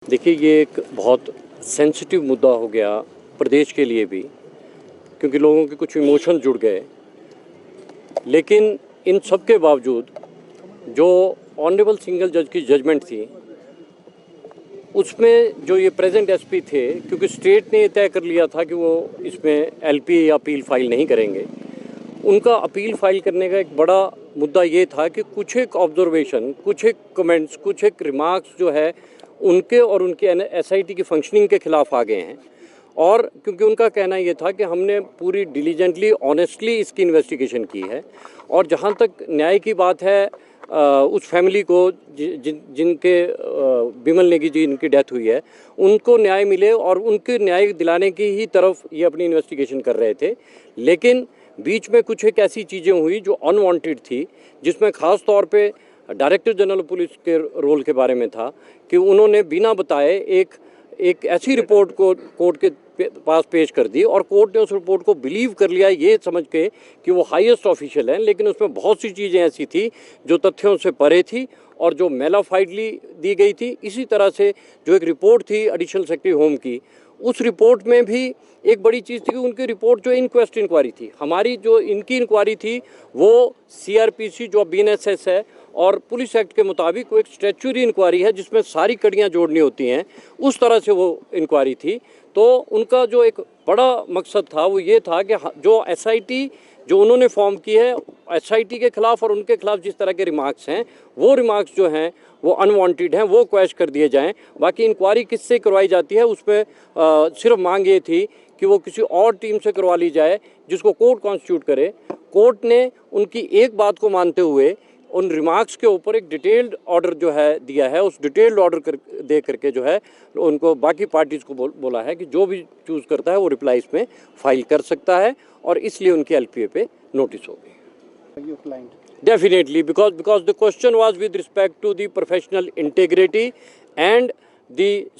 देखिए, ये एक बहुत सेंसिटिव मुद्दा हो गया प्रदेश के लिए भी, क्योंकि लोगों के कुछ इमोशन जुड़ गए। लेकिन इन सब के बावजूद जो ऑनरेबल सिंगल जज की जजमेंट थी, उसमें जो ये प्रेजेंट एसपी थे, क्योंकि स्टेट ने ये तय कर लिया था कि वो इसमें एलपी या अपील फाइल नहीं करेंगे, उनका अपील फाइल करने का एक बड़ा मुद्दा ये था कि कुछ एक ऑब्जर्वेशन, कुछ एक कमेंट्स, कुछ एक रिमार्क्स जो है उनके और उनके एसआईटी की फंक्शनिंग के खिलाफ आ गए हैं। और क्योंकि उनका कहना ये था कि हमने पूरी डिलीजेंटली, ऑनेस्टली इसकी इन्वेस्टिगेशन की है, और जहाँ तक न्याय की बात है, उस फैमिली को जिनके बिमल नेगी जी इनकी डेथ हुई है, उनको न्याय मिले और उनके न्याय दिलाने की ही तरफ ये अपनी इन्वेस्टिगेशन कर रहे थे। लेकिन बीच में कुछ एक ऐसी चीज़ें हुई जो अनवांटेड थी, जिसमें ख़ास तौर पे डायरेक्टर जनरल पुलिस के रोल के बारे में था कि उन्होंने बिना बताए एक ऐसी रिपोर्ट को कोर्ट के पास पेश कर दी, और कोर्ट ने उस रिपोर्ट को बिलीव कर लिया ये समझ के कि वो हाईएस्ट ऑफिशियल हैं। लेकिन उसमें बहुत सी चीज़ें ऐसी थी जो तथ्यों से परे थी और जो मेलाफाइडली दी गई थी। इसी तरह से जो एक रिपोर्ट थी एडिशनल सेक्रेटरी होम की, उस रिपोर्ट में भी एक बड़ी चीज़ थी कि उनकी रिपोर्ट जो इनक्वेस्ट इंक्वायरी थी, हमारी जो इनकी इंक्वायरी थी वो सीआरपीसी जो बीएनएसएस है और पुलिस एक्ट के मुताबिक वो एक स्टैट्यूटरी इंक्वायरी है जिसमें सारी कड़ियाँ जोड़नी होती हैं, उस तरह से वो इंक्वायरी थी। तो उनका जो एक बड़ा मकसद था वो ये था कि जो एसआईटी जो उन्होंने फॉर्म की है, एसआईटी के खिलाफ और उनके खिलाफ जिस तरह के रिमार्क्स हैं, वो रिमार्क्स जो हैं वो अनवांटेड हैं, वो क्वैश कर दिए जाएं। बाकी इंक्वायरी किससे करवाई जाती है उसमें सिर्फ मांग ये थी कि वो किसी और टीम से करवा ली जाए जिसको कोर्ट कॉन्स्टिट्यूट करे। कोर्ट ने उनकी एक बात को मानते हुए उन रिमार्क्स के ऊपर एक डिटेल्ड ऑर्डर जो है दिया है। उस डिटेल्ड ऑर्डर दे करके जो है उनको बाकी पार्टीज़ को बोला है कि जो भी चूज़ करता है वो रिप्लाई इसमें फाइल कर सकता है, और इसलिए उनकी एलपीए पे नोटिस हो गई। Definitely, because the question was with respect to the professional integrity and the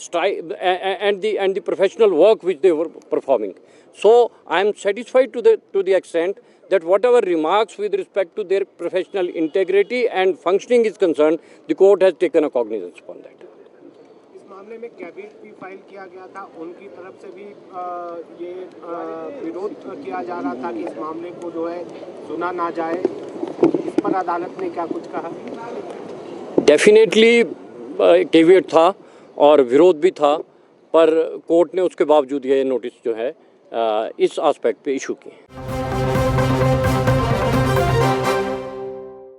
professional work which they were performing. So I am satisfied to the extent that whatever remarks with respect to their professional integrity and functioning is concerned, the court has taken a cognizance upon that. इस मामले में cabinet भी file किया गया था, उनकी तरफ से भी ये विरोध किया जा रहा था कि इस मामले को जो है सुना ना जाए। इस पर अदालत ने क्या कुछ कहा? डेफिनेटली कैविएट था और विरोध भी था, पर कोर्ट ने उसके बावजूद ये नोटिस जो है इस एस्पेक्ट पे इशू किए।